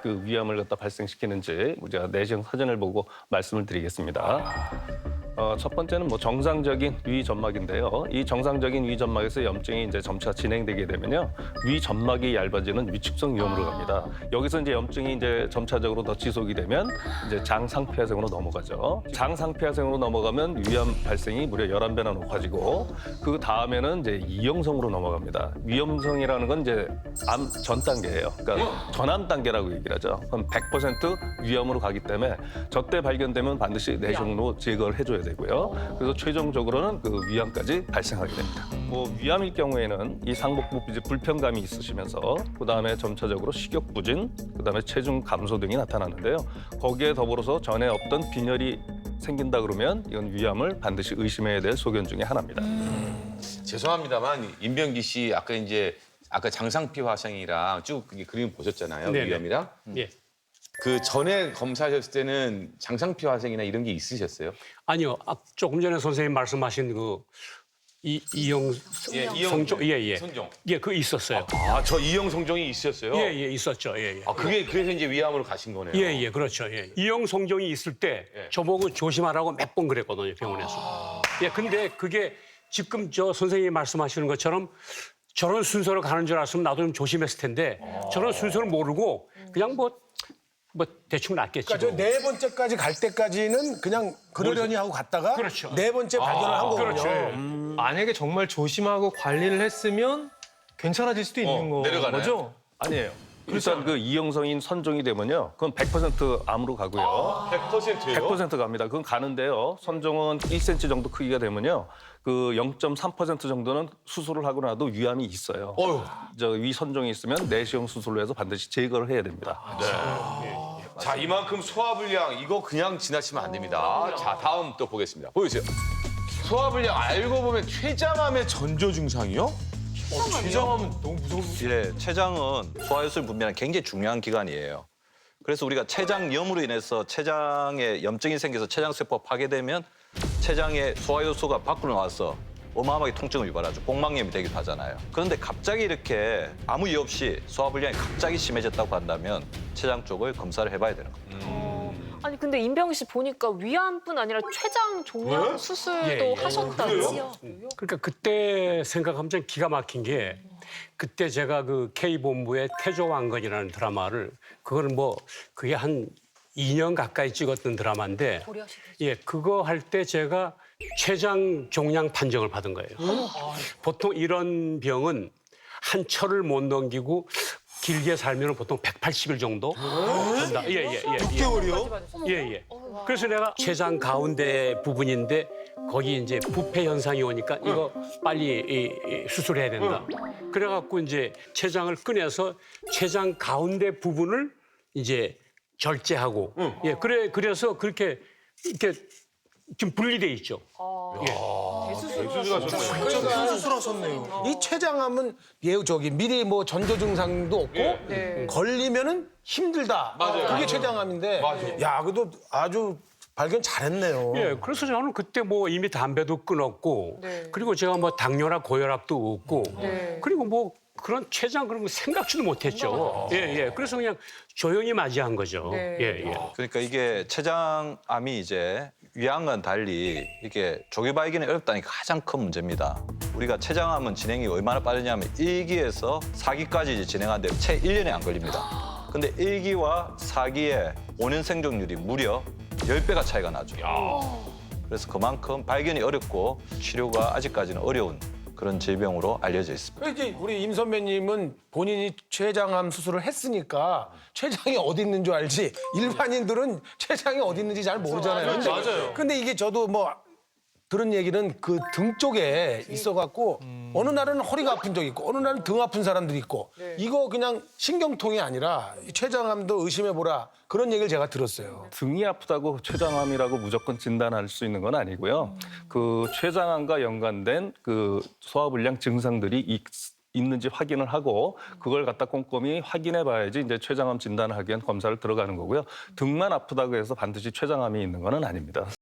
그 위암을 갖다 발생시키는지 우리가 내시경 사진을 보고 말씀을 드리겠습니다. 첫 번째는 정상적인 위점막인데요. 이 정상적인 위점막에서 염증이 이제 점차 진행되게 되면요, 위점막이 얇아지는 위축성 위염으로 갑니다. 여기서 이제 염증이 이제 점차적으로 더 지속이 되면 이제 장상피하생으로 넘어가죠. 장상피하생으로 넘어가면 위암 발생이 무려 11배나 높아지고 그 다음에는 이제 이형성으로 넘어갑니다. 위험성이라는 건 이제 암 전 단계예요. 그러니까 전암 단계라고 얘기를 하죠. 그럼 100% 위험으로 가기 때문에 저때 발견되면 반드시 내시경으로 제거를 해줘야 되고요. 그래서 최종적으로는 그 위암까지 발생하게 됩니다. 위암일 경우에는 이 상복부 이제 불편감이 있으시면서 그다음에 점차적으로 식욕부진, 그다음에 체중 감소 등이 나타나는데요. 거기에 더불어서 전에 없던 빈혈이 생긴다 그러면 이건 위암을 반드시 의심해야 될 소견 중에 하나입니다. 죄송합니다만 임병기 씨 아까 장상피 화상이랑 쭉 그림 보셨잖아요. 네네. 위암이랑. 예. 그 전에 검사하셨을 때는 장상피 화상이나 이런 게 있으셨어요? 아니요. 조금 전에 선생님 말씀하신 이형 성종 성종. 예, 그 있었어요. 저 이형 성종이 있으셨어요? 예, 있었죠. 예. 그래서 이제 위암으로 가신 거네요. 예, 그렇죠. 예. 이형 성종이 있을 때 저보고 조심하라고 몇 번 그랬거든요, 병원에서. 예, 근데 그게 지금 저 선생님이 말씀하시는 것처럼 저런 순서로 가는 줄 알았으면 나도 좀 조심했을 텐데 저런 순서를 모르고 그냥 뭐 대충 낫겠지. 그러니까 저 네 번째까지 갈 때까지는 그냥 그러려니 하고 갔다가 그렇죠. 네 번째 발견을 한 거군요. 그렇죠. 예. 만약에 정말 조심하고 관리를 했으면 괜찮아질 수도 있는 내려가나요? 거죠? 아니에요. 일단 그 이형성인 선종이 되면요, 그건 100% 암으로 가고요. 100%예요? 100% 갑니다. 그건 가는데요. 선종은 1cm 정도 크기가 되면요, 그 0.3% 정도는 수술을 하고 나도 위암이 있어요. 위 선종이 있으면 내시경 수술로 해서 반드시 제거를 해야 됩니다. 자, 이만큼 소화불량 이거 그냥 지나치면 안 됩니다. 자, 다음 또 보겠습니다. 보여주세요. 소화불량 알고 보면 췌장암의 전조 증상이요? 췌장하면 너무 무서운. 예, 췌장은 소화효소를 분비하는 굉장히 중요한 기관이에요. 그래서 우리가 췌장염으로 인해서 췌장에 염증이 생겨서 췌장세포가 파괴되면 췌장의 소화효소가 밖으로 나와서 어마어마하게 통증을 유발하죠. 복막염이 되기도 하잖아요. 그런데 갑자기 이렇게 아무 이유 없이 소화불량이 갑자기 심해졌다고 한다면 췌장 쪽을 검사를 해봐야 되는 겁니다. 아니 근데 임병희 씨 보니까 위암뿐 아니라 췌장 종양 수술도 예. 하셨다고요? 그러니까 그때 생각하면 좀 기가 막힌 게 그때 제가 그 K본부의 태조왕건이라는 드라마를 그거는 그게 한 2년 가까이 찍었던 드라마인데 예, 그거 할 때 제가 췌장 종양 판정을 받은 거예요. 보통 이런 병은 한 철을 못 넘기고 길게 살면 보통 180일 정도 한다. 예. 6개월이요? 예. 그래서 내가 췌장 가운데 부분인데 거기 이제 부패 현상이 오니까 이거 빨리 수술해야 된다. 그래갖고 이제 췌장을 꺼내서 췌장 가운데 부분을 이제 절제하고 예, 그래서 그렇게 이렇게 좀 분리돼 있죠. 큰 수술하셨네요. 이 췌장암은 미리 전조 증상도 없고 걸리면은 힘들다. 그게 췌장암인데. 야, 그래도 아주 발견 잘했네요. 예, 그래서 저는 그때 이미 담배도 끊었고 그리고 제가 당뇨나 고혈압도 없고 그리고 그런 췌장 그런 거 생각지도 못했죠. 예. 그래서 그냥 조용히 맞이한 거죠. 예. 그러니까 이게 췌장암이 이제 위암과는 달리 이게 조기 발견이 어렵다는 게 가장 큰 문제입니다. 우리가 췌장암은 진행이 얼마나 빠르냐면 1기에서 4기까지 이제 진행하는데 채 1년에 안 걸립니다. 근데 1기와 4기의 5년 생존율이 무려 10배가 차이가 나죠. 그래서 그만큼 발견이 어렵고 치료가 아직까지는 어려운 그런 질병으로 알려져 있습니다. 이제 우리 임 선배님은 본인이 췌장암 수술을 했으니까 췌장이 어디 있는 줄 알지 일반인들은 췌장이 어디 있는지 잘 모르잖아요. 맞아요. 근데 이게 저도 들은 얘기는 그 등 쪽에 있어갖고 어느 날은 허리가 아픈 적이 있고 어느 날은 등 아픈 사람들이 있고 이거 그냥 신경통이 아니라 이 췌장암도 의심해보라 그런 얘기를 제가 들었어요. 등이 아프다고 췌장암이라고 무조건 진단할 수 있는 건 아니고요. 그 췌장암과 연관된 그 소화불량 증상들이 있는지 확인을 하고 그걸 갖다 꼼꼼히 확인해 봐야지 이제 췌장암 진단을 하기 위한 검사를 들어가는 거고요. 등만 아프다고 해서 반드시 췌장암이 있는 건 아닙니다.